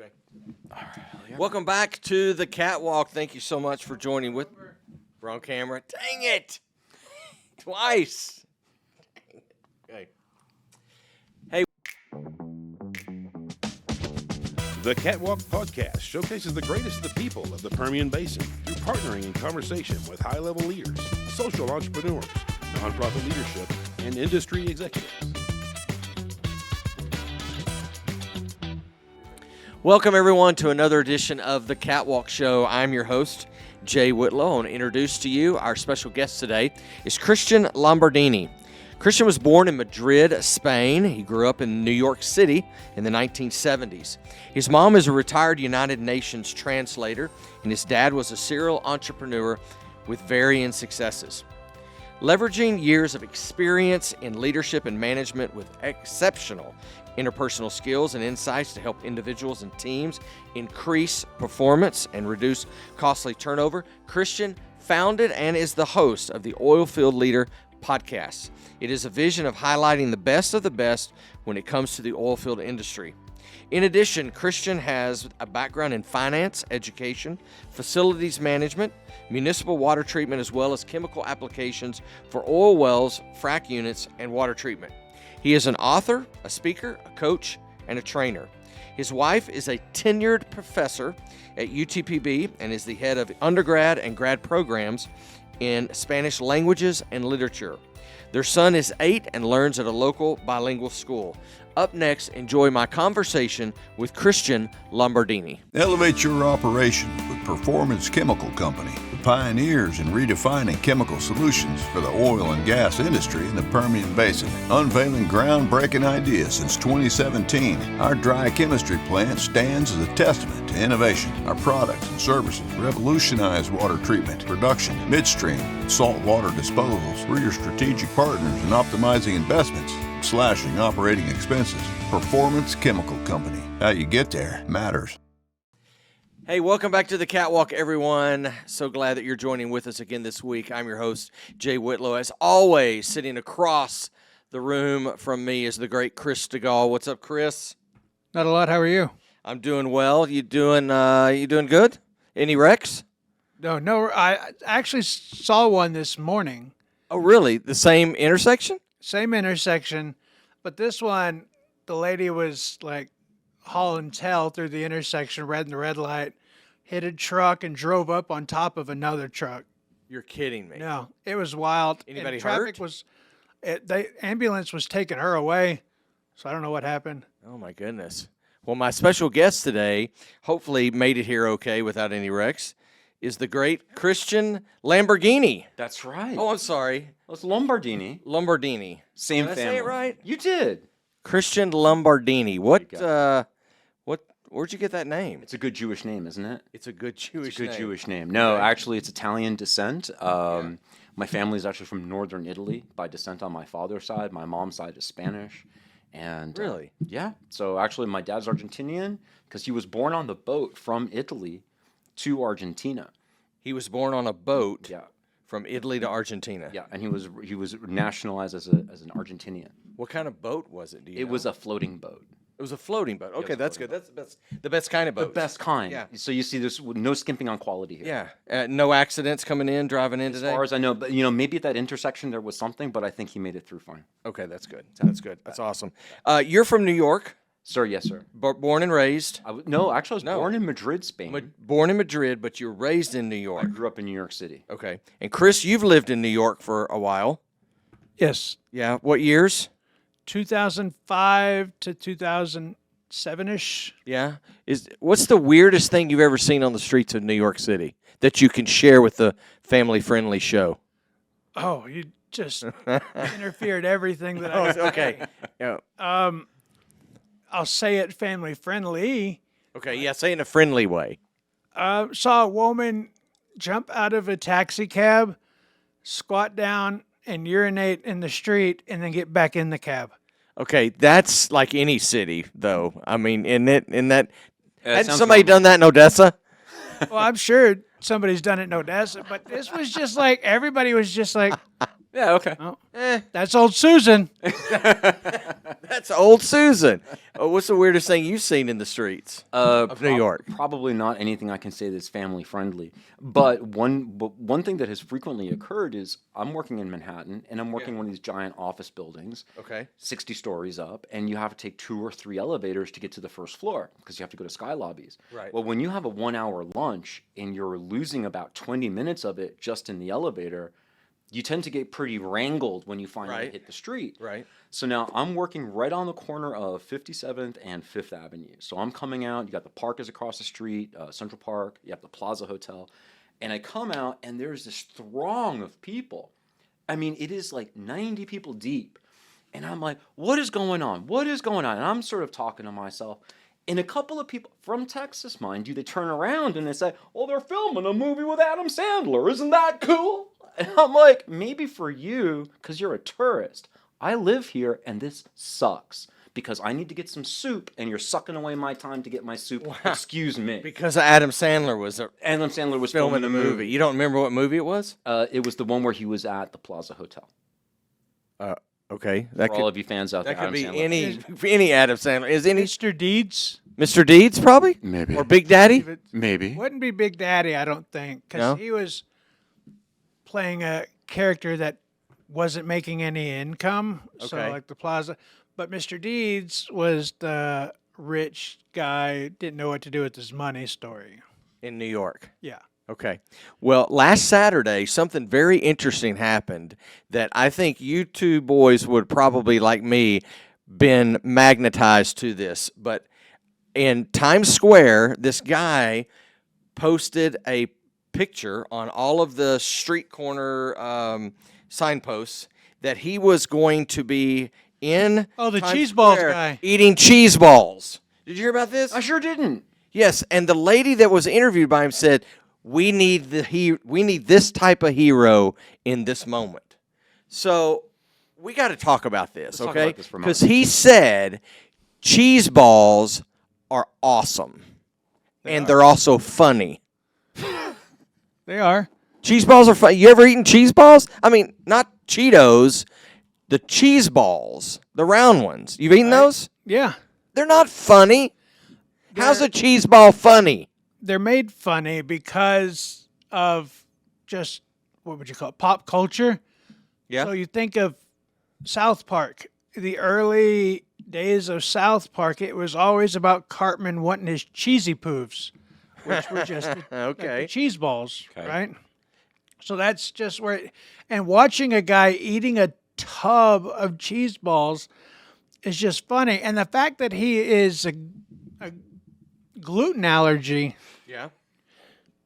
Okay. Welcome back to the Catwalk. Thank you so much for joining with. We're on camera. Dang it! Twice. Okay. Hey. The Catwalk podcast showcases the greatest of the people of the Permian Basin through partnering in conversation with high-level leaders, social entrepreneurs, nonprofit leadership, and industry executives. Welcome, everyone, to another edition of the Catwalk Show. I'm your host, Jay Whitlow. I want to introduce to you our special guest today is Christian Lombardini. Christian was born in Madrid, Spain. He grew up in New York City in the 1970s. His mom is a retired United Nations translator, and his dad was a serial entrepreneur with varying successes. Leveraging years of experience in leadership and management with exceptional interpersonal skills and insights to help individuals and teams increase performance and reduce costly turnover, Christian founded and is the host of the Oilfield Leader podcast. It is a vision of highlighting the best of the best when it comes to the oilfield industry. In addition, Christian has a background in finance, education, facilities management, municipal water treatment, as well as chemical applications for oil wells, frac units, and water treatment. He is an author, a speaker, a coach, and a trainer. His wife is a tenured professor at UTPB and is the head of undergrad and grad programs in Spanish languages and literature. Their son is 8 and learns at a local bilingual school. Up next, enjoy my conversation with Christian Lombardini. Elevate your operation with Performance Chemical Company, the pioneers in redefining chemical solutions for the oil and gas industry in the Permian Basin. Unveiling groundbreaking ideas since 2017, our dry chemistry plant stands as a testament to innovation. Our products and services revolutionize water treatment, production, midstream, and saltwater disposals. We're your strategic partners in optimizing investments, slashing operating expenses. Performance Chemical Company. How you get there matters. Hey, welcome back to the Catwalk, everyone. So glad that you're joining with us again this week. I'm your host, Jay Whitlow. As always, sitting across the room from me is the great Chris DeGaulle. What's up, Chris? Not a lot. How are you? I'm doing well. You doing good? Any wrecks? No. I actually saw one this morning. Oh, really? The same intersection? Same intersection, but this one, the lady was like hauling tail through the intersection, red in the red light, hit a truck and drove up on top of another truck. You're kidding me. No, it was wild. Anybody and traffic hurt? The ambulance was taking her away, so I don't know what happened. Oh, my goodness. Well, my special guest today hopefully made it here okay without any wrecks, is the great Christian Lamborghini. That's right. Oh, I'm sorry. Well, it's Lombardini. Lombardini. Same Did I family. say it right? You did. Christian Lombardini. you Where'd you get that name? It's a good Jewish name, isn't it? It's a good Jewish It's a good name. Jewish name. No, Okay. actually, it's Italian descent. My family is actually from northern Italy by descent on my father's side. My mom's side is Spanish. And Really? Yeah. So actually, my dad's Argentinian because he was born on the boat from Italy to Argentina. He was born on a boat Yeah. from Italy to Argentina. Yeah, and he was nationalized as an Argentinian. What kind of boat was it? Do you It know? was a floating boat. It was a floating boat. Okay, was a that's floating good. That's the best kind of boat. The best kind. Yeah. So you see, there's no skimping on quality here. Yeah. No accidents coming in, driving in As today? far as I know, but maybe at that intersection there was something, but I think he made it through fine. Okay, that's good. That's good. That's awesome. You're from New York, Sir, yes, sir. born and raised. No, actually, I was No. born in Madrid, Spain. Born in Madrid, but you're raised in New I York. grew up in New York City. Okay. And Chris, you've lived in New York for a while. Yes, Yeah. What years? 2005 to 2007-ish. Yeah. What's the weirdest thing you've ever seen on the streets of New York City that you can share with the family-friendly show? Oh, you just interfered everything that I Oh, was okay. Yeah. I'll say it family friendly. Okay. Yeah. Say it in a friendly way. Saw a woman jump out of a taxi cab, squat down, and urinate in the street, and then get back in the cab. Okay, that's like any city, though. I mean, hadn't sounds somebody normal. done that in Odessa? Well, I'm sure somebody's done it in Odessa, but this was just like everybody was just like, Yeah, okay. Oh, that's old Susan. That's old Susan. Oh, what's the weirdest thing you've seen in the streets of New York? Probably not anything I can say that's family friendly. But one thing that has frequently occurred is I'm working in Manhattan, and I'm working in one of these giant office buildings, Okay. 60 stories up, and you have to take 2 or 3 elevators to get to the first floor because you have to go to sky lobbies. Right. Well, when you have a 1-hour lunch and you're losing about 20 minutes of it just in the elevator, you tend to get pretty wrangled when you finally Right. hit the street. Right. So now I'm working right on the corner of 57th and 5th Avenue. So I'm coming out, you got the park is across the street, Central Park, you have the Plaza Hotel. And I come out and there's this throng of people. I mean, it is like 90 people deep. And I'm like, what is going on? What is going on? And I'm sort of talking to myself. And a couple of people from Texas, mind you, they turn around and they say, oh, they're filming a movie with Adam Sandler. Isn't that cool? And I'm like, maybe for you, because you're a tourist. I live here, and this sucks because I need to get some soup, and you're sucking away my time to get my soup. Wow. Excuse me. Because Adam Sandler was Adam Sandler was filming the movie. You don't remember what movie it was? It was the one where he was at the Plaza Hotel. Okay. For all of you fans out there, That could Adam be Sandler. any Adam Sandler. Is any Mr. Deeds. Mr. Deeds probably? Maybe. Or Big Daddy? Maybe. Wouldn't be Big Daddy, I don't think, because No? he was playing a character that wasn't making any income. So Okay. like the Plaza. But Mr. Deeds was the rich guy, didn't know what to do with his money story. In New York. Yeah. Okay. Well, last Saturday, something very interesting happened that I think you two boys would probably, like me, been magnetized to this. But in Times Square, this guy posted a picture on all of the street corner signposts that he was going to be in Oh, the Times cheese balls Square guy. eating cheese balls. Did you hear about this? I sure didn't. Yes, and the lady that was interviewed by him said, we need this type of hero in this moment. So we got to talk about this, Let's talk okay? about this for a moment. Because he said cheese balls are awesome, and they're also funny. They are. Cheese balls are fun. You ever eaten cheese balls? I mean, not Cheetos, the cheese balls, the round ones. You've eaten those? Yeah. They're not funny. How's a cheese ball funny? They're made funny because of just, what would you call it, pop culture. Yeah. So you think of South Park, the early days of South Park, it was always about Cartman wanting his cheesy poofs, which were just like Okay. the cheese balls, Okay. right? So that's just where, and watching a guy eating a tub of cheese balls is just funny. And the fact that he is a gluten allergy Yeah.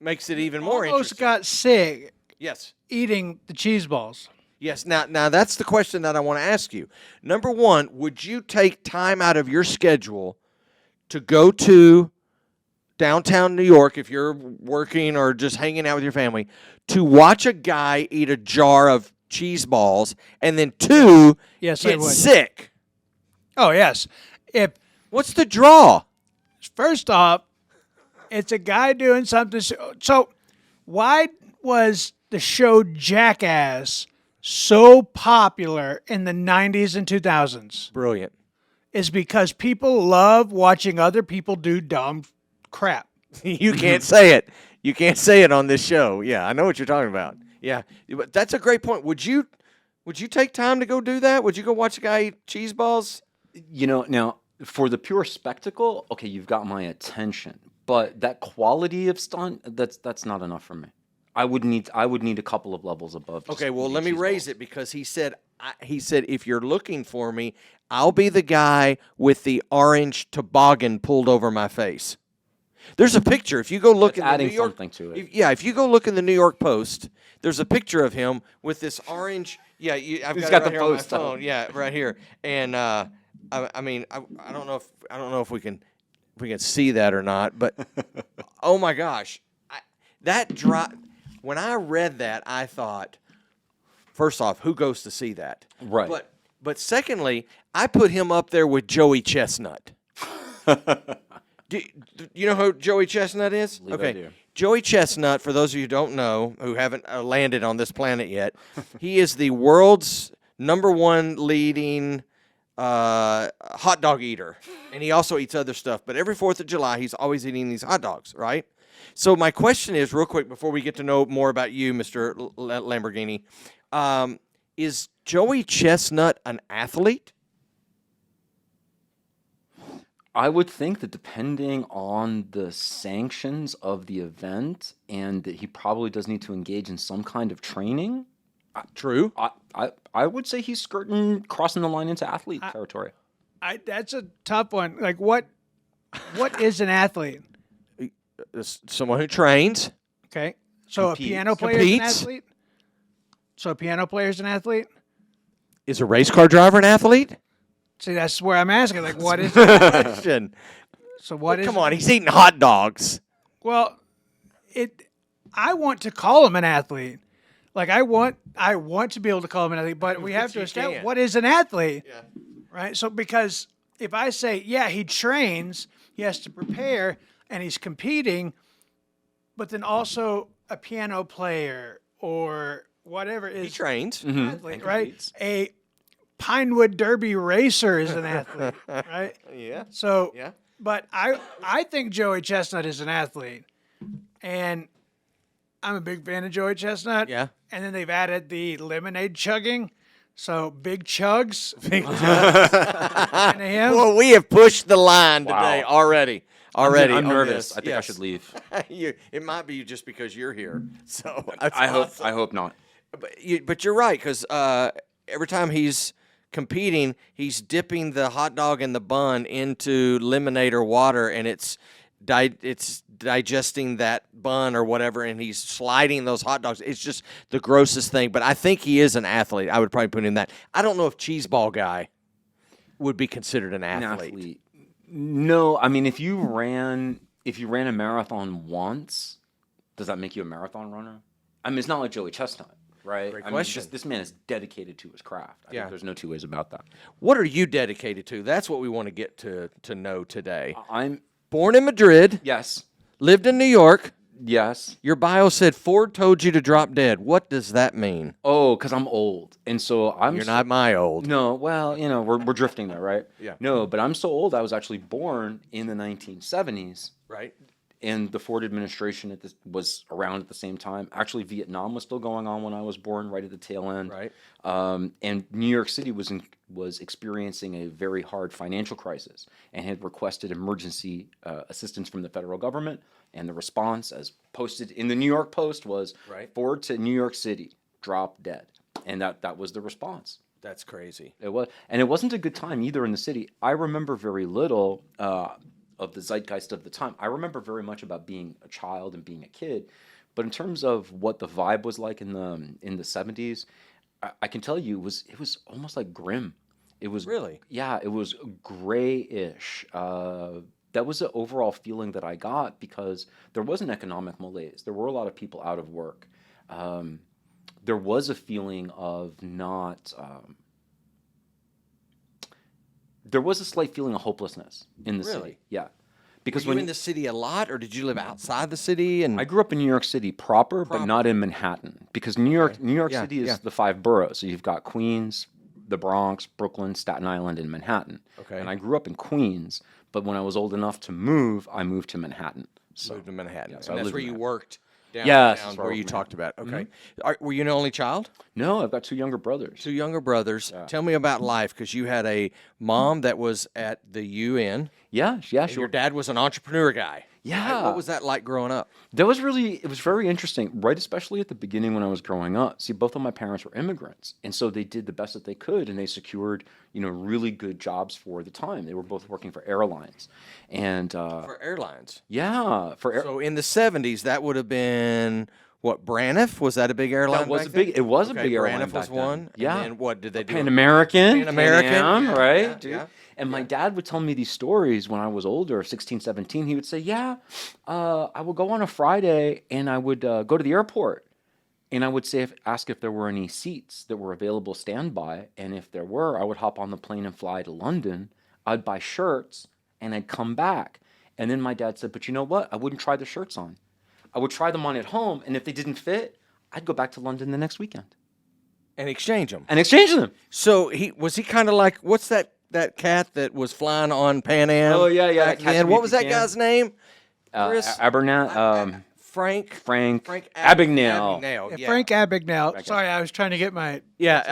Makes it even more almost interesting. got sick Yes. eating the cheese balls. Yes. Now that's the question that I want to ask you. Number one, would you take time out of your schedule to go to downtown New York if you're working or just hanging out with your family to watch a guy eat a jar of cheese balls and then two, Yes, I get would. sick? Oh, yes. If What's the draw? First off, it's a guy doing something. So, why was the show Jackass so popular in the 90s and 2000s? Brilliant. Is because people love watching other people do dumb crap. You can't say it. You can't say it on this show. Yeah, I know what you're talking about. Yeah, but that's a great point. Would you take time to go do that? Would you go watch a guy eat cheese balls? You know, now for the pure spectacle, okay, you've got my attention. But that quality of stunt, that's not enough for me. I would need a couple of levels above. just Okay, well, eating let me cheese raise balls. it because he said if you're looking for me, I'll be the guy with the orange toboggan pulled over my face. There's a picture. If you go look That's in the adding New York, something to it. if you go look in the New York Post, there's a picture of him with this orange. Yeah, I've He's got got it right the here on my Post up. phone. Yeah, right here. And I don't know if we can see that or not. But oh my gosh, when I read that, I thought, first off, who goes to see that? Right. But secondly, I put him up there with Joey Chestnut. Do you know who Joey Chestnut is? Believe I do. Joey Chestnut, for those of you who don't know, who haven't landed on this planet yet, he is the world's #1 leading hot dog eater. And he also eats other stuff. But every 4th of July, he's always eating these hot dogs, right? So my question is, real quick, before we get to know more about you, Mr. Lamborghini, is Joey Chestnut an athlete? I would think that depending on the sanctions of the event, and that he probably does need to engage in some kind of training. True. I would say he's crossing the line into athlete territory. That's a tough one. Like, what is an athlete? Someone who trains. Okay. So Competes. a piano player is an Competes. athlete? So a piano player is an athlete? Is a race car driver an athlete? See, that's where I'm asking. Like, what is Question. So what is Come on, he's eating hot dogs. Well, I want to call him an athlete. Like, I want to be able to call him an athlete, but we have to you establish can't. what is an athlete. Yeah. Right? So because if I say, yeah, he trains, he has to prepare, and he's competing, but then also a piano player or whatever He is trains. an athlete, And right? competes. A Pinewood Derby racer is an athlete, right? Yeah. So, Yeah. but I think Joey Chestnut is an athlete, and I'm a big fan of Joey Chestnut. Yeah. And then they've added the lemonade chugging, so big chugs. Into him. Well, we have pushed the line Wow. today already. Already. I'm on nervous. this. I think I Yes. should leave. It might be just because you're here. So I hope not. But you're right, because every time he's competing, he's dipping the hot dog and the bun into lemonade or water, and it's digesting that bun or whatever, and he's sliding those hot dogs. It's just the grossest thing. But I think he is an athlete. I would probably put him in that. I don't know if Cheeseball Guy would be considered an athlete. No, I mean if you ran a marathon once, does that make you a marathon runner? I mean, it's not like Joey Chestnut, right? Great I question. mean, this man is dedicated to his craft. I Yeah. think there's no two ways about that. What are you dedicated to? That's what we want to get to know today. I'm Born in Madrid, yes, lived in New York. yes. Your bio said Ford told you to drop dead. What does that mean? Oh, because I'm old, and so You're not my old. No, well, we're drifting there, right? Yeah. No, but I'm so old. I was actually born in the 1970s, Right? and the Ford administration was around at the same time. Actually, Vietnam was still going on when I was born, right at the tail end. Right. And New York City was experiencing a very hard financial crisis and had requested emergency assistance from the federal government. And the response, as posted in the New York Post, was Right. Ford to New York City, drop dead. And that was the response. That's crazy. It was, and it wasn't a good time either in the city. I remember very little of the zeitgeist of the time. I remember very much about being a child and being a kid, but in terms of what the vibe was like in the 70s, I can tell you it was almost like grim. It was Really? yeah, it was grayish. That was the overall feeling that I got because there was an economic malaise. There were a lot of people out of work. There was a feeling of not. There was a slight feeling of hopelessness in the Really? city. Yeah, because Were you in the city a lot, or did you live outside the city? And I grew up in New York City proper, but not in Manhattan, because New York Yeah, City is yeah. the 5 boroughs. So you've got Queens, the Bronx, Brooklyn, Staten Island, and Manhattan. Okay. And I grew up in Queens, but when I was old enough to move, I moved to Manhattan. So moved to Manhattan, Yeah, so I and that's lived where in you Manhattan. worked downtown, Yes, that's where I where you worked in talked about. Okay. Were you an only child? no, I've got 2 younger brothers. Two younger brothers. Yeah. Tell me about life, because you had a mom that was at the UN. Yeah, And sure. your dad was an entrepreneur guy. Yeah. What was that like growing up? It was very interesting, right? Especially at the beginning when I was growing up. See, both of my parents were immigrants, and so they did the best that they could, and they secured, really good jobs for the time. They were both working for airlines, and For airlines. yeah, So in the 70s, that would have been what, Braniff? Was that a big airline? That was back a big. then? It was Okay, a big airline. Braniff was back then. one. Yeah. And then what did they do? Pan American. Pan American, yeah, right? yeah, dude? yeah. And my dad would tell me these stories when I was older, 16, 17. He would say, yeah, I would go on a Friday and I would go to the airport and I would ask if there were any seats that were available standby. And if there were, I would hop on the plane and fly to London. I'd buy shirts and I'd come back. And then my dad said, but you know what? I wouldn't try the shirts on. I would try them on at home, and if they didn't fit, I'd go back to London the next weekend And exchange them. and exchange them. So he kind of like, what's that cat that was flying on Pan Am? Oh, yeah, yeah, back that cat then? from What was that UTPB. guy's name? Chris? Abernat, Frank Frank Abagnale. Yeah. Frank Abagnale. Sorry, I was trying to get my. Yeah,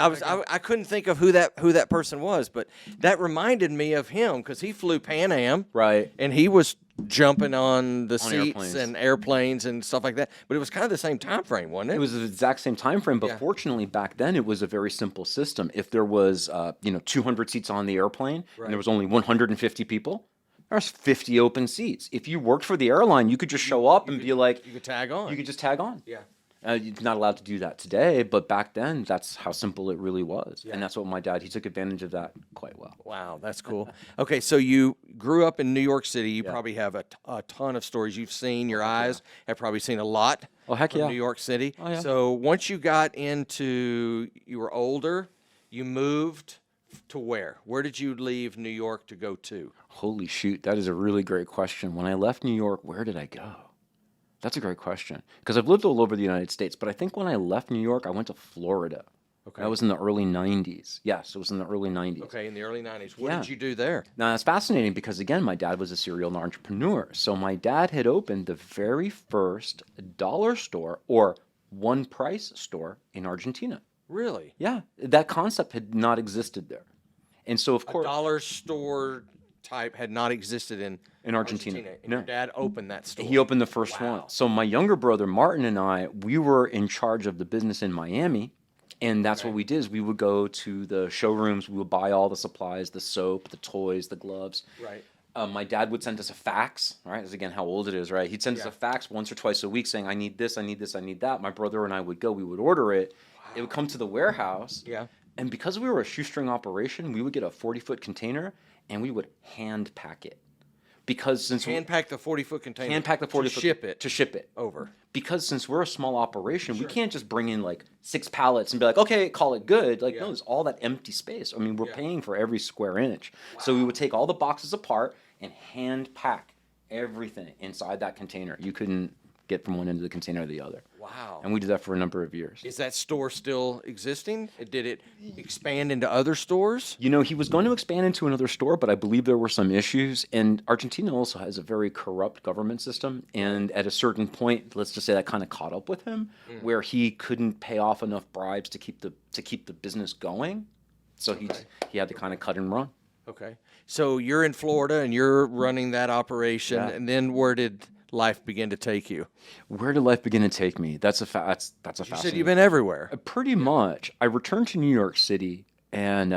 I couldn't think of who that person was, but that reminded me of him because he flew Pan Am, Right. and he was jumping on the seats airplanes. and airplanes and stuff like that. But it was kind of the same time frame, wasn't it? It was the exact same time frame, but Yeah. fortunately back then it was a very simple system. If there was 200 seats on the airplane and there was only 150 people, there's 50 open seats. If you worked for the airline, you could just show up and be like, You could tag on. you could just tag on. Yeah. You're not allowed to do that today, but back then that's how simple it really was, and that's what my dad. He took advantage of that quite well. Wow, that's cool. Okay, so you grew up in New York City. You probably have a ton of stories you've seen. Your eyes have probably seen a lot Oh, heck from yeah. New York City. Oh, yeah. So once you got into, you were older, you moved to where? Where did you leave New York to go to? Holy shoot, that is a really great question. When I left New York, where did I go? That's a great question because I've lived all over the United States, but I think when I left New York, I went to Florida. Okay. That was in the early 90s. Yes, it was in the early 90s. Okay, in the early 90s. What Yeah. did you do there? Now, that's fascinating because, again, my dad was a serial entrepreneur. So my dad had opened the very first dollar store or one price store in Argentina. Really? Yeah, that concept had not existed there. And so, of A course, dollar store type had not existed in Argentina. And No. your dad opened that store. he opened the first Wow. one. So my younger brother, Martin, and I, we were in charge of the business in Miami. And that's what we did is we would go to the showrooms. We would buy all the supplies, the soap, the toys, the gloves. Right. My dad would send us a fax, right? That's again how old it is, right? He'd send us Yeah. a fax once or twice a week saying, I need this, I need this, I need that. My brother and I would go, we would order it. It would come to the warehouse. Yeah. And because we were a shoestring operation, we would get a 40-foot container and we would hand pack it. Because since Hand pack the 40-foot container. hand pack the 40-foot to ship it over. over. Because since we're a small operation, we can't just bring in like 6 pallets and be like, okay, call it good. Like, no, there's all that empty space. I mean, we're paying for every square inch. So we would take all the boxes apart and hand pack everything inside that container. You couldn't get from one end of the container to the other. Wow. And we did that for a number of years. Is that store still existing? Did it expand into other stores? You know, he was going to expand into another store, but I believe there were some issues. And Argentina also has a very corrupt government system. And at a certain point, let's just say that kind of caught up with him, where he couldn't pay off enough bribes to keep the business going. So he had to kind of cut and run. Okay. So you're in Florida and you're running that operation, Yeah. and then where did life begin to take you? Where did life begin to take me? That's a fascinating. You said you've been everywhere. Pretty much. I returned to New York City, and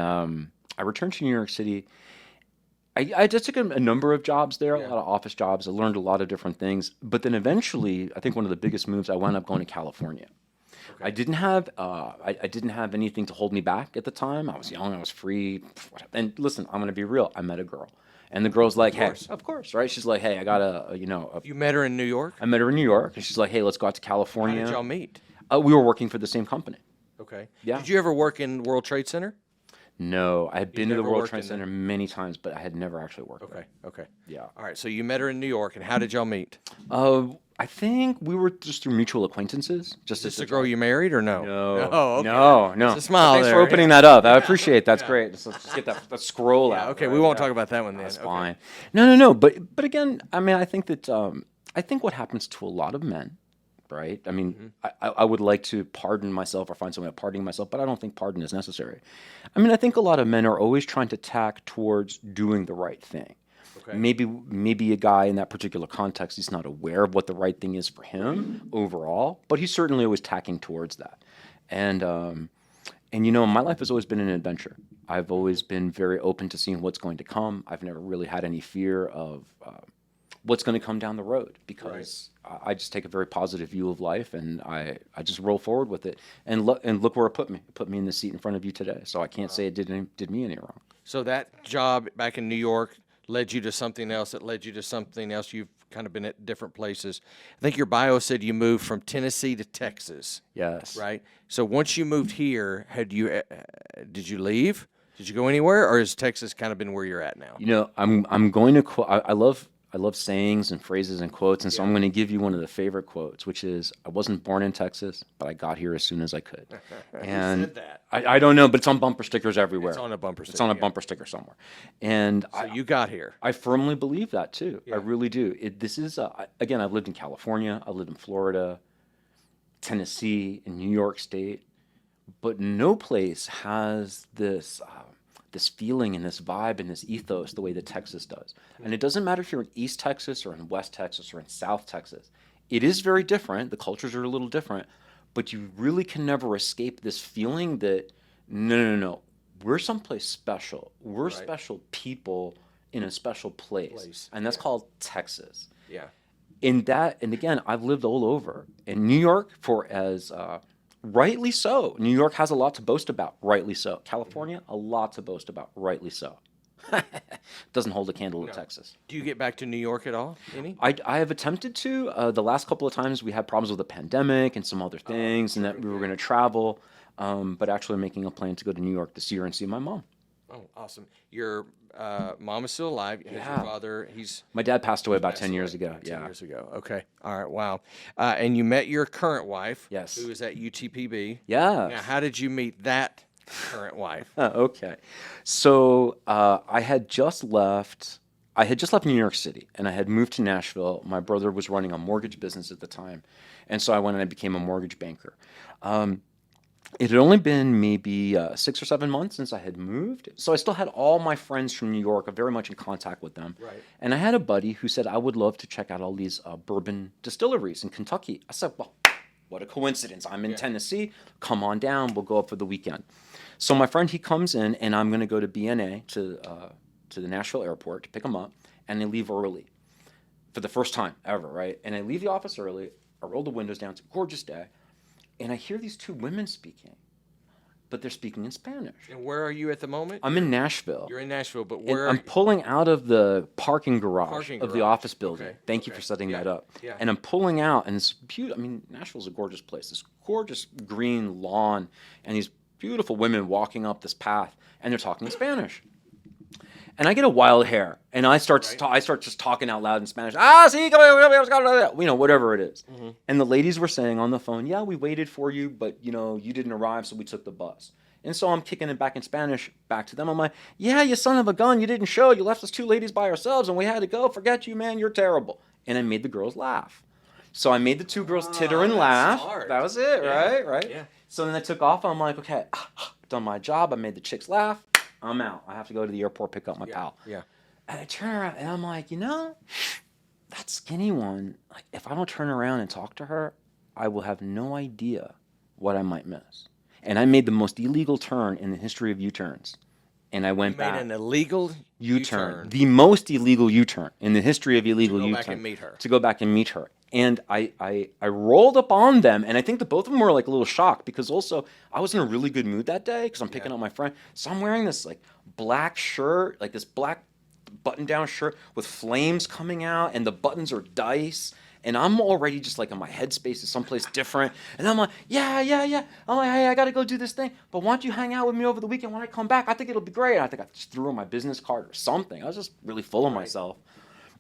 I just took a number of jobs there, a lot of office jobs. I learned a lot of different things. But then eventually, I think one of the biggest moves, I wound up going to California. I didn't have I didn't have anything to hold me back at the time. I was young, I was free. And listen, I'm going to be real. I met a girl. And the girl's like, hey, of course, right? She's like, hey, I got You met her in New York? I met her in New York, and she's like, hey, let's go out to How California. did y'all meet? We were working for the same company. Okay. Yeah. Did you ever work in World Trade Center? No, I had been to the never World worked Trade in Center many times, but I had never actually worked there. Okay. Yeah. All right. So you met her in New York, and how did y'all meet? I think we were just through mutual acquaintances. Just Is this as the girl you married or no? No. Oh, okay. No. There's a smile Thanks there, for opening that up. I appreciate it. That's great. Let's just get that scroll out. Okay, right? we won't Yeah. talk about that one then. That's Okay. fine. No. But again, I mean, I think that I think what happens to a lot of men, right? I mean, I would like to pardon myself or find some way of pardoning myself, but I don't think pardon is necessary. I mean, I think a lot of men are always trying to tack towards doing the right thing. Okay. Maybe a guy in that particular context, he's not aware of what the right thing is for him overall, but he's certainly always tacking towards that. And my life has always been an adventure. I've always been very open to seeing what's going to come. I've never really had any fear of what's going to come down the road because I just take a very positive view of life, and I just roll forward with it. And look where it put me. It put me in the seat in front of you today. So I can't say it did me any wrong. So that job back in New York led you to something else that led you to something else. You've kind of been at different places. I think your bio said you moved from Tennessee to Texas, Yes. right? So once you moved here, did you leave? Did you go anywhere, or has Texas kind of been where you're at now? I'm going to quote. I love love sayings and phrases and quotes, and so I'm going to give you one of the favorite quotes, which is, "I wasn't born in Texas, but I got here as soon as I could." And said that? I don't know, but it's on bumper stickers everywhere. It's on a bumper sticker. It's on a yeah. bumper sticker somewhere. And So you got here. I firmly believe that too. Yeah. I really do. This is again, I've lived in California, I've lived in Florida, Tennessee, in New York State, but no place has this this feeling and this vibe and this ethos the way that Texas does. And it doesn't matter if you're in East Texas or in West Texas or in South Texas. It is very different. The cultures are a little different, but you really can never escape this feeling that no, we're someplace special. We're special people in a special place. And that's called Texas. Yeah. In that, and again, I've lived all over. In New York, for as rightly so. New York has a lot to boast about, rightly so. California, a lot to boast about, rightly so. Doesn't hold a candle to Texas. Do you get back to New York at all? Any? I have attempted to. The last couple of times we had problems with the pandemic and some other things, and that we were going to travel. But actually making a plan to go to New York this year and see my mom. Oh, awesome. Your mom is still alive. Has Yeah. your father, My dad passed away about passed 10 years away ago. about 10 Yeah. years ago. Okay. All right. Wow. And you met your current wife. Yes. Who is at UTPB. Yeah. Now, how did you meet that current wife? Okay. So I had just left New York City and I had moved to Nashville. My brother was running a mortgage business at the time. And so I went and I became a mortgage banker. It had only been maybe 6 or 7 months since I had moved. So I still had all my friends from New York, I'm very much in contact with them. Right. And I had a buddy who said, I would love to check out all these bourbon distilleries in Kentucky. I said, well, what a coincidence. I'm in Tennessee. Come on down. We'll go up for the weekend. So my friend, he comes in, and I'm going to go to BNA, to the Nashville airport to pick him up, and I leave early for the first time ever, right? And I leave the office early. I roll the windows down. It's a gorgeous day. And I hear these two women speaking, but they're speaking in Spanish. And where are you at the moment? I'm in Nashville. You're in Nashville, but And where? I'm pulling out of the parking garage of the office building. Okay, Thank you okay. for setting Yeah, that up. yeah. And I'm pulling out, and it's beautiful. I mean, Nashville's a gorgeous place. This gorgeous green lawn, and these beautiful women walking up this path, and they're talking Spanish. And I get a wild hair, and I start just talking out loud in Spanish. Whatever it is. Mm-hmm. And the ladies were saying on the phone, yeah, we waited for you, but you didn't arrive, so we took the bus. And so I'm kicking it back in Spanish back to them. I'm like, yeah, you son of a gun, you didn't show. You left us two ladies by ourselves, and we had to go. Forget you, man. You're terrible. And I made the girls laugh. So I made the two girls titter and that's laugh. smart. That was it, Yeah, right? yeah. So then I took off. I'm like, okay, done my job. I made the chicks laugh. I'm out. I have to go to the airport, pick up my pal. Yeah. And I turn around, and I'm like, that skinny one, like, if I don't turn around and talk to her, I will have no idea what I might miss. And I made the most illegal turn in the history of U-turns. And I went back. Made an illegal U-turn. The most illegal U-turn in the history of illegal U-turn. To go back and meet her. To go back and meet her. And I rolled up on them, and I think that both of them were like a little shocked because also I was in a really good mood that day because I'm picking up my friend. So I'm wearing this like black shirt, like this black button-down shirt with flames coming out, and the buttons are dice. And I'm already just like in my headspace is someplace different. And I'm like, yeah. I'm like, hey, I got to go do this thing. But why don't you hang out with me over the weekend when I come back? I think it'll be great. And I think I just threw her my business card or something. I was just really full of myself.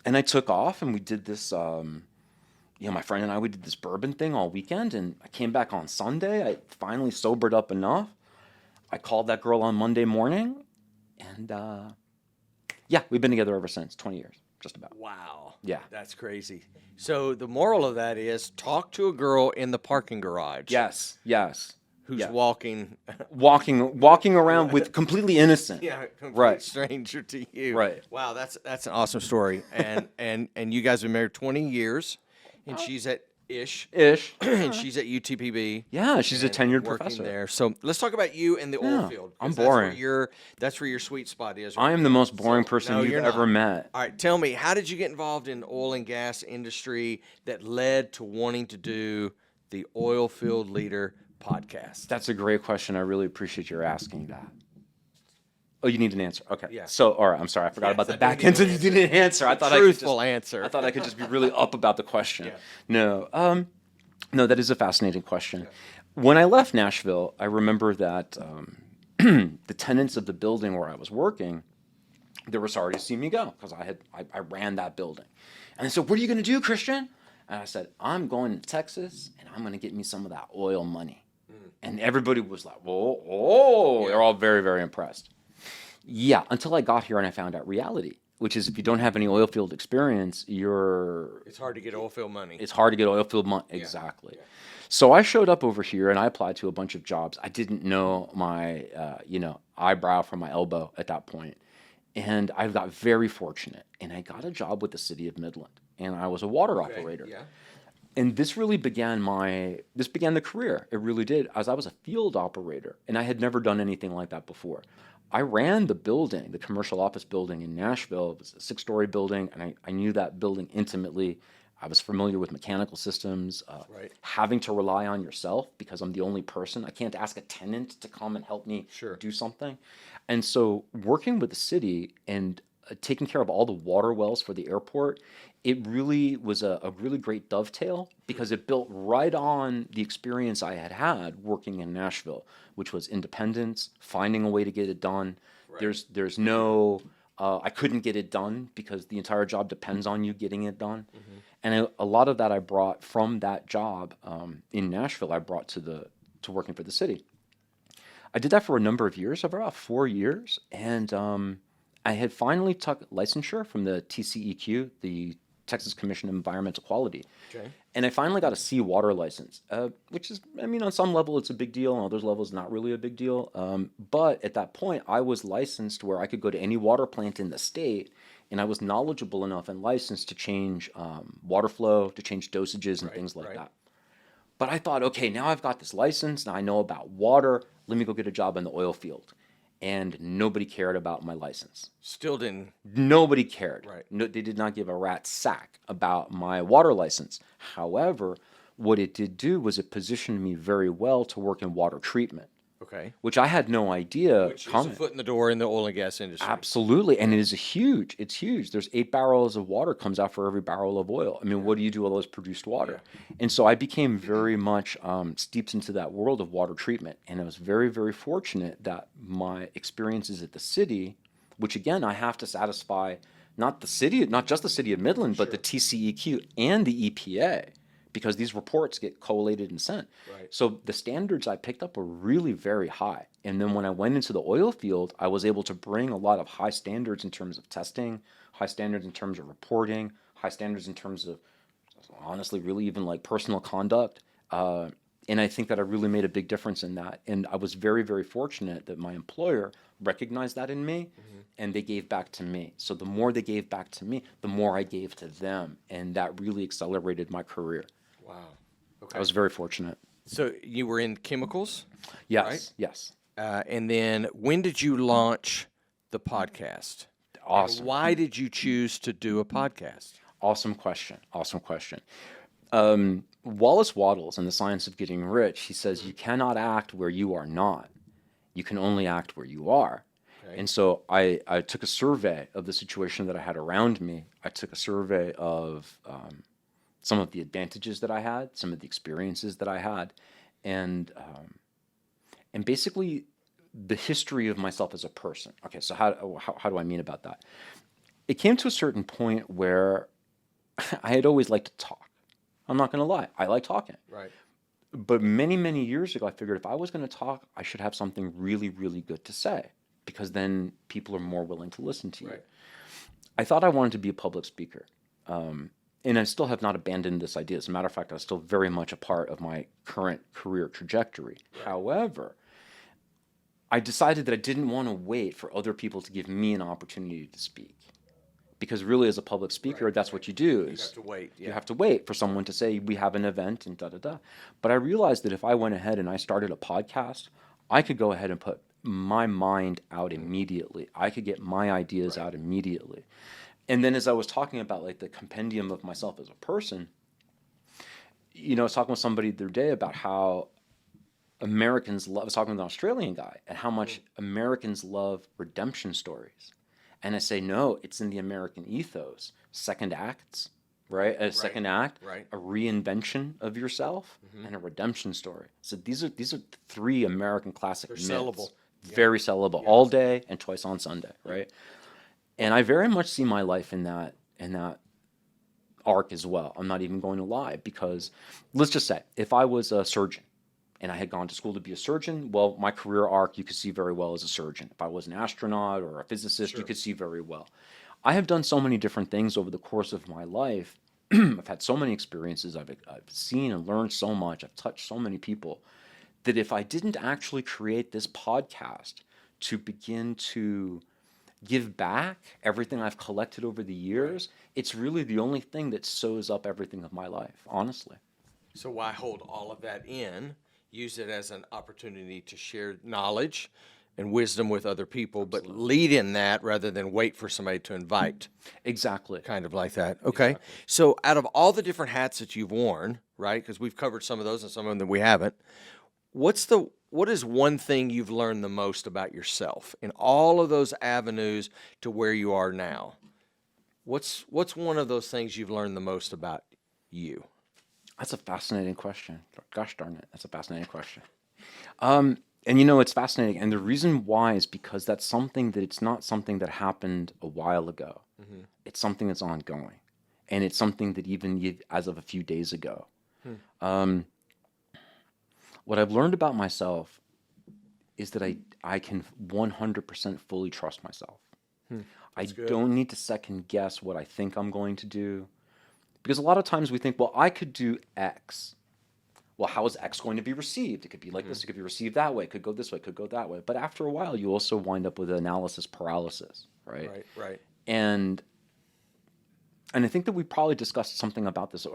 And I took off, and we did this, my friend and I, we did this bourbon thing all weekend. And I came back on Sunday. I finally sobered up enough. I called that girl on Monday morning. And we've been together ever since, 20 years, just about. Wow. Yeah. That's crazy. So the moral of that is talk to a girl in the parking garage. Yes. Who's Yeah. walking. Walking around with completely innocent. Complete Right. stranger to you. Right. Wow, that's an awesome story. And you guys have been married 20 years, and she's at Ish, and she's at UTPB. Yeah, she's a and tenured working professor. there. So let's talk about you in the oil Yeah, field. 'cause I'm that's boring. Where that's where your sweet spot is. I am the most boring person no, you've you're ever not. met. All right, tell me, how did you get involved in oil and gas industry that led to wanting to do the Oil Field Leader podcast? That's a great question. I really appreciate your asking that. Oh, you need an answer. Okay. Yeah. So, all right. I'm sorry. I forgot about I the do back need end. an You didn't answer. I thought Truthful I could answer. I thought I could just be really up about the question. Yeah. No, that is a fascinating question. Yeah. When I left Nashville, I remember that the tenants of the building where I was working they were sorry to see me go because I ran that building. And they said, "What are you going to do, Christian?" And I said, "I'm going to Texas, and I'm going to get me some of that oil money." And everybody was like, "Whoa, oh!" They're all very, very impressed. Yeah, until I got here and I found out reality, which is if you don't have any oil field experience, It's hard to get oil field money. it's hard to get oil field money. Exactly. So I showed up over here and I applied to a bunch of jobs. I didn't know my, eyebrow from my elbow at that point. And I got very fortunate and I got a job with the city of Midland and I was a water operator. Yeah. And this really began the career. It really did, as I was a field operator and I had never done anything like that before. I ran the building, the commercial office building in Nashville. It was a 6-story building and I knew that building intimately. I was familiar with mechanical systems, having to rely on yourself because I'm the only person. I can't ask a tenant to come and help me do something. And so working with the city and taking care of all the water wells for the airport, it really was a really great dovetail because it built right on the experience I had had working in Nashville, which was independence, finding a way to get it done. There's no... I couldn't get it done because the entire job depends on you getting it done. And a lot of that I brought from that job in Nashville, I brought to working for the city. I did that for a number of years, over about 4 years. And I had finally took licensure from the TCEQ, the Texas Commission on Environmental Quality. Okay. And I finally got a seawater license, which is, I mean, on some level it's a big deal, on others levels not really a big deal. But at that point, I was licensed where I could go to any water plant in the state, and I was knowledgeable enough and licensed to change water flow, to change dosages and things like that. But I thought, okay, now I've got this license, now I know about water, let me go get a job in the oil field. And nobody cared about my license. Still didn't. Nobody cared. Right. No, they did not give a rat's sack about my water license. However, what it did do was it positioned me very well to work in water treatment, Okay. which I had no idea Which is a coming. foot in the door in the oil and gas industry. Absolutely, and it is huge. It's huge. There's 8 barrels of water comes out for every barrel of oil. I mean, what do you do with all this produced water? And so I became very much steeped into that world of water treatment, and I was very, very fortunate that my experiences at the city, which again I have to satisfy not just the city of Midland, but the TCEQ and the EPA. Because these reports get collated and sent. Right. So the standards I picked up were really very high. And then when I went into the oil field, I was able to bring a lot of high standards in terms of testing, high standards in terms of reporting, high standards in terms of, honestly, really even like personal conduct. And I think that I really made a big difference in that. And I was very, very fortunate that my employer recognized that in me and they gave back to me. So the more they gave back to me, the more I gave to them. And that really accelerated my career. Wow. Okay. I was very fortunate. So you were in chemicals, Yes, right? yes. And then when did you launch the podcast? Awesome. And why did you choose to do a podcast? Awesome question. Awesome question. Wallace Wattles in The Science of Getting Rich, he says, you cannot act where you are not. You can only act where you are. Okay. And so I took a survey of the situation that I had around me. I took a survey of some of the advantages that I had, some of the experiences that I had, and basically the history of myself as a person. Okay, so how do I mean about that? It came to a certain point where I had always liked to talk. I'm not going to lie. I like talking. Right. But many, many years ago, I figured if I was going to talk, I should have something really, really good to say because then people are more willing to listen to you. Right. I thought I wanted to be a public speaker. And I still have not abandoned this idea. As a matter of fact, I was still very much a part of my current career trajectory. Right. However, I decided that I didn't want to wait for other people to give me an opportunity to speak. Because really, as a public speaker, that's what you do. You have to wait. Yeah. You have to wait for someone to say, we have an event and da-da-da. But I realized that if I went ahead and I started a podcast, I could go ahead and put my mind out immediately. I could get my ideas out immediately. And then as I was talking about like the compendium of myself as a person, I was talking with somebody the other day about how Americans love, I was talking with an Australian guy, and how much Americans love redemption stories. And I say, no, it's in the American ethos. Second acts, right? A second act, a reinvention of yourself, and a redemption story. So these are 3 American classic myths. Sellable. Very sellable, all day and twice on Sunday, right? And I very much see my life in that arc as well. I'm not even going to lie, because let's just say if I was a surgeon and I had gone to school to be a surgeon, well, my career arc you could see very well as a surgeon. If I was an astronaut or a physicist, you could see very well. I have done so many different things over the course of my life. I've had so many experiences. I've seen and learned so much. I've touched so many people that if I didn't actually create this podcast to begin to give back everything I've collected over the years, it's really the only thing that sews up everything of my life, honestly. So why hold all of that in? Use it as an opportunity to share knowledge and wisdom with other people, but lead in that rather than wait for somebody to invite. Exactly. Kind of like that. Okay. So out of all the different hats that you've worn, right, because we've covered some of those and some of them that we haven't, what is one thing you've learned the most about yourself in all of those avenues to where you are now? What's one of those things you've learned the most about you? That's a fascinating question. Gosh darn it, that's a fascinating question. And it's fascinating. And the reason why is because that's something that it's not something that happened a while ago. Mm-hmm. It's something that's ongoing. And it's something that even as of a few days ago. What I've learned about myself is that I can 100% fully trust myself. I don't need to second guess what I think I'm going to do. Because a lot of times we think, well, I could do X. Well, how is X going to be received? It could be like this, it could be received that way, it could go this way, it could go that way. But after a while, you also wind up with analysis paralysis, right? Right. And I think that we probably discussed something about this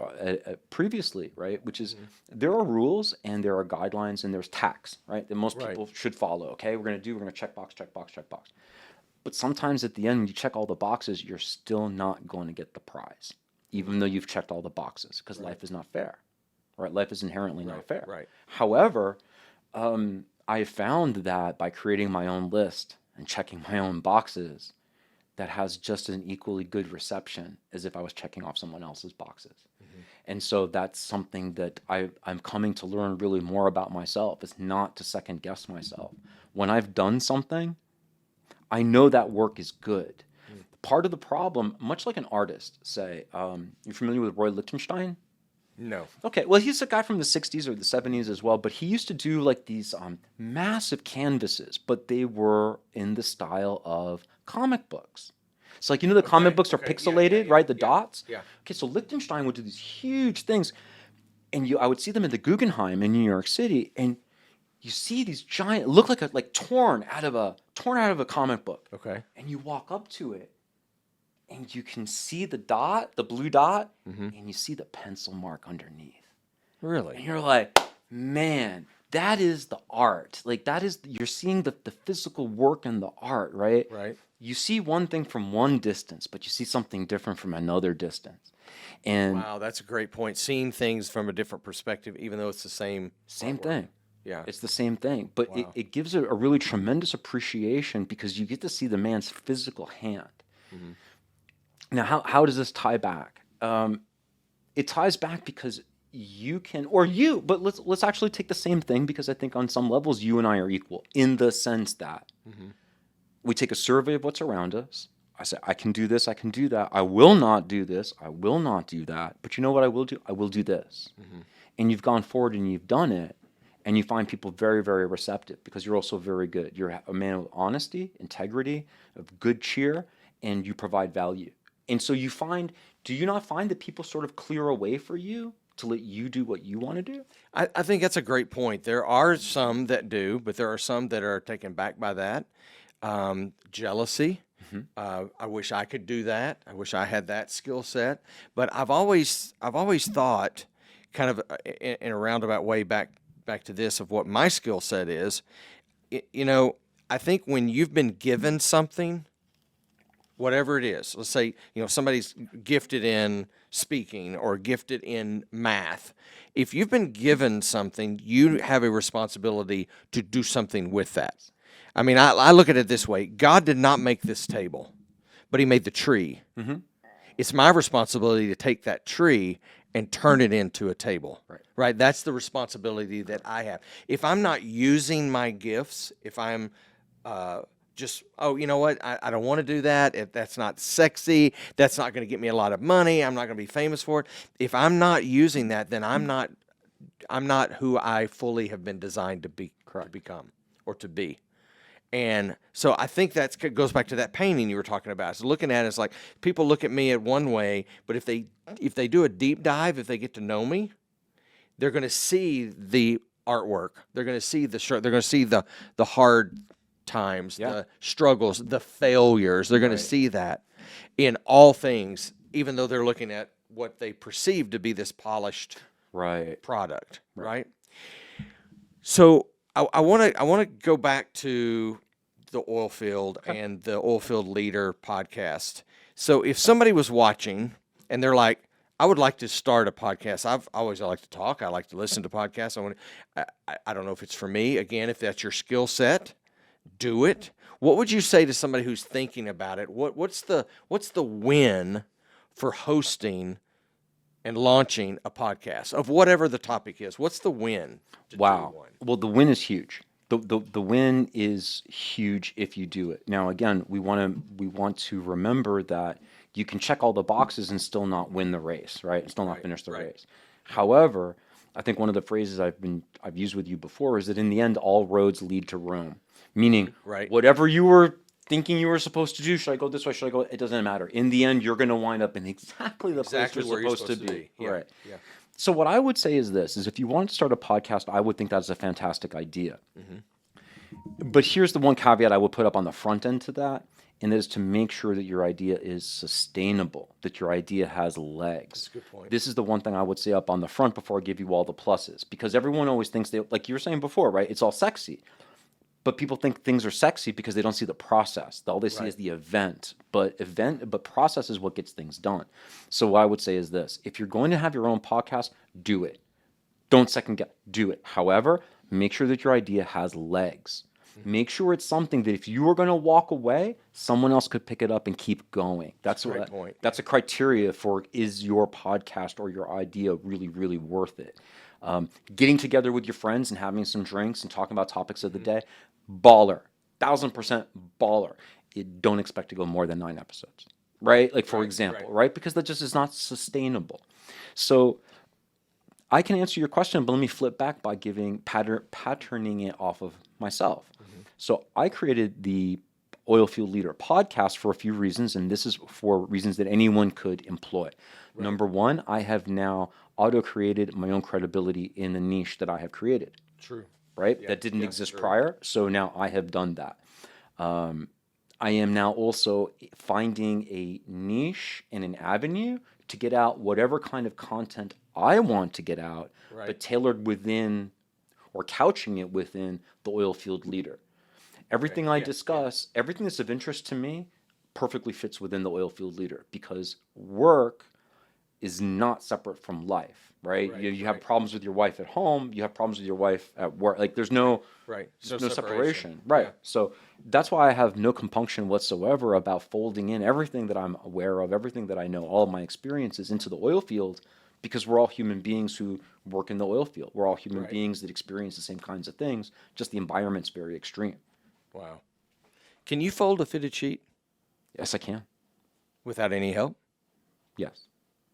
previously, right? Which is there are rules and there are guidelines and there's tax, right? That most people should follow. Okay, we're going to check box. But sometimes at the end, when you check all the boxes, you're still not going to get the prize, even though you've checked all the boxes, because life is not fair, right? Life is inherently not fair. Right. However, I found that by creating my own list and checking my own boxes, that has just an equally good reception as if I was checking off someone else's boxes. And so that's something that I'm coming to learn really more about myself, is not to second guess myself. When I've done something, I know that work is good. Part of the problem, much like an artist, say, you're familiar with Roy Lichtenstein? No. Okay, well, he's a guy from the 60s or the 70s as well, but he used to do like these massive canvases, but they were in the style of comic books. So like, the comic books are pixelated, right? The dots? Yeah. Okay, so Lichtenstein would do these huge things, and I would see them in the Guggenheim in New York City, and you see these giant, look like torn out of a comic book. Okay. And you walk up to it, and you can see the dot, the blue dot, and you see the pencil mark underneath. Really? And you're like, man, that is the art. Like you're seeing the physical work and the art, right? Right. You see one thing from one distance, but you see something different from another distance. And Wow, that's a great point. Seeing things from a different perspective, even though it's the same thing. Yeah. It's the same thing. But Wow. it gives a really tremendous appreciation because you get to see the man's physical hand. Now, how does this tie back? It ties back because but let's actually take the same thing, because I think on some levels you and I are equal in the sense that we take a survey of what's around us. I say, I can do this, I can do that. I will not do this, I will not do that. But you know what I will do? I will do this. And you've gone forward and you've done it, and you find people very, very receptive because you're also very good. You're a man of honesty, integrity, of good cheer, and you provide value. And so do you not find that people sort of clear a way for you to let you do what you want to do? I think that's a great point. There are some that do, but there are some that are taken back by that. Jealousy. I wish I could do that. I wish I had that skill set. But I've always thought, kind of in a roundabout way, back to this, of what my skill set is. I think when you've been given something, whatever it is, let's say, somebody's gifted in speaking or gifted in math. If you've been given something, you have a responsibility to do something with that. I mean, I look at it this way. God did not make this table, but he made the tree. It's my responsibility to take that tree and turn it into a table. Right? That's the responsibility that I have. If I'm not using my gifts, if I'm just, oh, you know what? I don't want to do that. If that's not sexy, that's not going to get me a lot of money. I'm not going to be famous for it. If I'm not using that, then I'm not who I fully have been designed to become or to be. And so I think that goes back to that painting you were talking about. So looking at it, it's like people look at me at one way, but if they do a deep dive, if they get to know me, they're going to see the artwork. They're going to see the shirt. They're going to see the hard times, the struggles, the failures. They're going to see that in all things, even though they're looking at what they perceive to be this polished product, right? So I want to go back to the oil field and the oil field leader podcast. So if somebody was watching and they're like, I would like to start a podcast. I've always liked to talk. I like to listen to podcasts. I don't know if it's for me. Again, if that's your skill set, do it. What would you say to somebody who's thinking about it? What's the win for hosting and launching a podcast of whatever the topic is? What's the win? Wow. Well, the win is huge. The win is huge if you do it. Now, again, we want to remember that you can check all the boxes and still not win the race, right? And still not finish the race. However, I think one of the phrases I've used with you before is that in the end, all roads lead to Rome. Meaning, whatever you were thinking you were supposed to do, should I go this way? Should I go? It doesn't matter. In the end, you're going to wind up in exactly the place you're supposed to be. Right. Yeah. So what I would say is this, is if you want to start a podcast, I would think that's a fantastic idea. But here's the one caveat I would put up on the front end to that, and that is to make sure that your idea is sustainable, that your idea has legs. That's a good point. This is the one thing I would say up on the front before I give you all the pluses, because everyone always thinks like you were saying before, right? It's all sexy. But people think things are sexy because they don't see the process. All they see is the event. But process is what gets things done. So what I would say is this. If you're going to have your own podcast, do it. Don't second guess. Do it. However, make sure that your idea has legs. Make sure it's something that if you are going to walk away, someone else could pick it up and keep going. That's a point. That's a criteria for, is your podcast or your idea really, really worth it? Getting together with your friends and having some drinks and talking about topics of the day, baller, 1000% baller. You don't expect to go more than 9 episodes, right? Like for example, right? Because that just is not sustainable. So I can answer your question, but let me flip back by giving patterning it off of myself. So I created the Oilfield Leader podcast for a few reasons, and this is for reasons that anyone could employ. Number one, I have now auto-created my own credibility in the niche that I have created. Right? Yeah, that didn't exist prior, so now I have done that. I am now also finding a niche and an avenue to get out whatever kind of content I want to get out, but tailored within or couching it within the Oilfield Leader. Everything I discuss, everything that's of interest to me, perfectly fits within the Oilfield Leader, because work is not separate from life, right? You have problems with your wife at home, you have problems with your wife at work. Like there's no separation. Right. Yeah. So that's why I have no compunction whatsoever about folding in everything that I'm aware of, everything that I know, all of my experiences into the oil field, because we're all human beings who work in the oil field. We're all human beings that experience the same kinds of things, just the environment's very extreme. Wow. Can you fold a fitted sheet? Yes, I can. Without any help? Yes.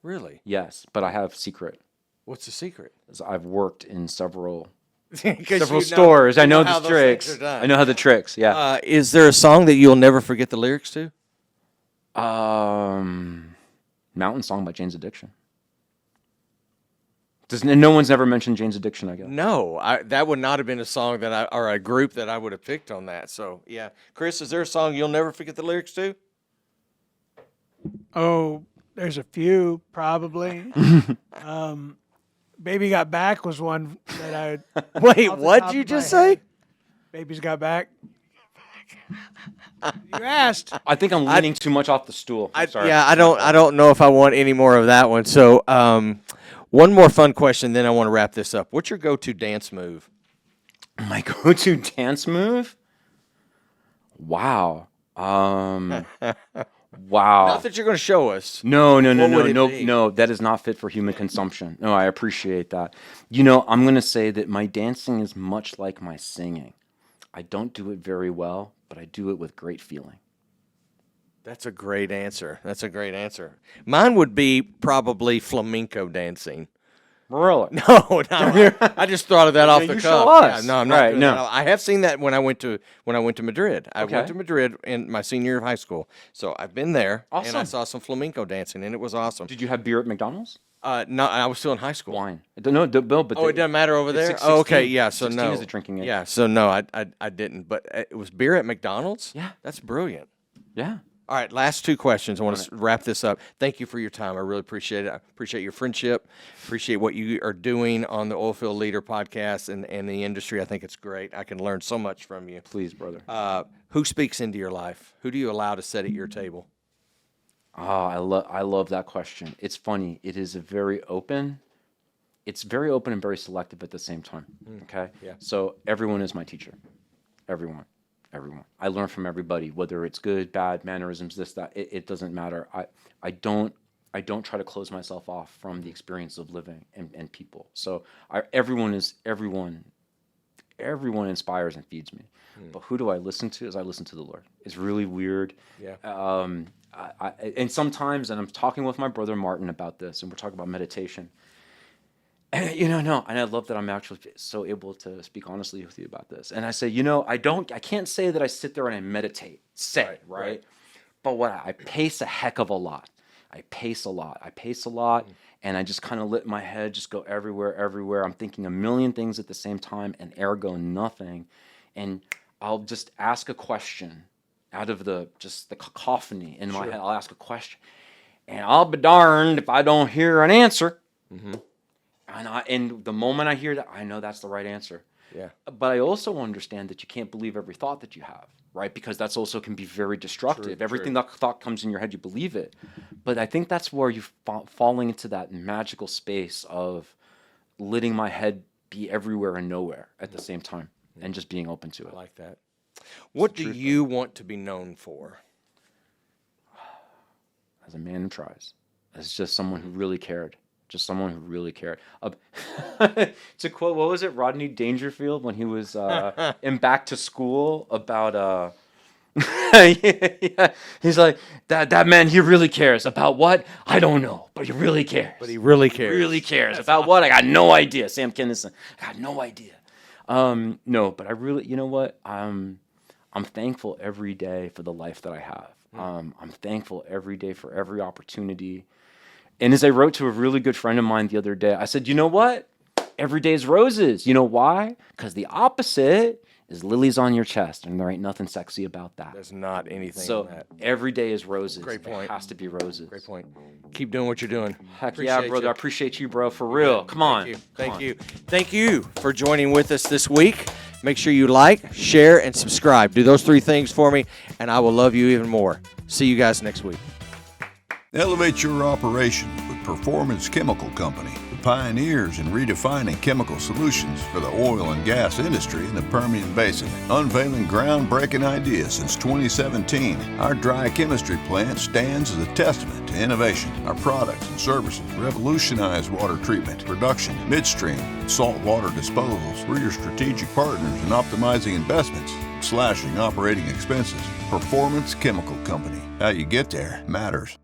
Really? Yes, but I have secret. What's the secret? I've worked in several stores. I know the tricks. I know how the tricks. Yeah. Is there a song that you'll never forget the lyrics to? Mountain Song by Jane's Addiction. No one's ever mentioned Jane's Addiction, I guess. No, that would not have been a song or a group that I would have picked on that. So yeah, Chris, is there a song you'll never forget the lyrics to? Oh, there's a few probably. Baby Got Back was one that I. Wait, what'd you just say? Baby's Got Back. You asked. I think I'm leaning too much off the stool. Sorry. Yeah, I don't know if I want any more of that one. So, one more fun question, then I want to wrap this up. What's your go-to dance move? My go-to dance move? Wow. Wow. Not that you're going to show us. No. That is not fit for human consumption. No, I appreciate that. I'm going to say that my dancing is much like my singing. I don't do it very well, but I do it with great feeling. That's a great answer. That's a great answer. Mine would be probably flamenco dancing. Really? No, I just thought of that off the you cuff. show us. Yeah, no, I'm not. Right, doing no. that. I have seen that when I went to Madrid. I Okay. went to Madrid in my senior year of high school, so I've been there and I Awesome. saw some flamenco dancing, and it was awesome. Did you have beer at McDonald's? No, I was still in high school. Wine. No, Bill, but Oh, it doesn't matter over it's there. 16. Oh, okay, yeah. So 16 no, is the drinking age. Yeah, so no, I didn't. But it was beer at McDonald's. Yeah. That's brilliant. Yeah. All right, last two questions. I want to wrap this up. Thank you for your time. I really appreciate it. I appreciate your friendship. Appreciate what you are doing on the Oilfield Leader podcast and the industry. I think it's great. I can learn so much from you. Please, brother. Who speaks into your life? Who do you allow to sit at your table? Oh, I love that question. It's funny. It's very open and very selective at the same time. Okay? Yeah. So everyone is my teacher. Everyone. I learn from everybody, whether it's good, bad, mannerisms, this, that. It doesn't matter. I don't try to close myself off from the experience of living and people. So everyone inspires and feeds me. But who do I listen to? I listen to the Lord. It's really weird. Yeah. And sometimes, and I'm talking with my brother Martin about this, and we're talking about meditation. And, and I love that I'm actually so able to speak honestly with you about this. And I say, I can't say that I sit there and I meditate, right? But I pace a heck of a lot. I pace a lot, and I just kind of let my head just go everywhere. I'm thinking a million things at the same time, and ergo nothing. And I'll just ask a question out of the cacophony in my head. I'll ask a question, and I'll be darned if I don't hear an answer. Mm-hmm. And the moment I hear that, I know that's the right answer. Yeah. But I also understand that you can't believe every thought that you have, right? Because that's also can be very destructive. Everything that thought comes in your head, you believe it. But I think that's where you're falling into that magical space of letting my head be everywhere and nowhere at the same time and just being open to it. I like that. What do you want to be known for? As a man who tries. As just someone who really cared. Just someone who really cared. To quote, what was it, Rodney Dangerfield when he was in Back to School about yeah. He's like, that man, he really cares. About what? I don't know, but he really cares. But he really cares. Really cares. About what? I got no idea. Sam Kinison. I got no idea. No, but I really, you know what? I'm thankful every day for the life that I have. I'm thankful every day for every opportunity. And as I wrote to a really good friend of mine the other day, I said, you know what? Every day is roses. You know why? Because the opposite is lilies on your chest, and there ain't nothing sexy about that. There's not anything So in that. every day is roses. Great point. It has to be roses. Great point. Keep doing what you're doing. Heck Appreciate yeah, brother. you. I appreciate you, bro. For real. Come on. Thank you. Thank you for joining with us this week. Make sure you like, share, and subscribe. Do those three things for me, and I will love you even more. See you guys next week. Elevate your operation with Performance Chemical Company, the pioneers in redefining chemical solutions for the oil and gas industry in the Permian Basin. Unveiling groundbreaking ideas since 2017, our dry chemistry plant stands as a testament to innovation. Our products and services revolutionize water treatment, production, midstream, and saltwater disposals. We're your strategic partners in optimizing investments, slashing operating expenses. Performance Chemical Company. How you get there matters.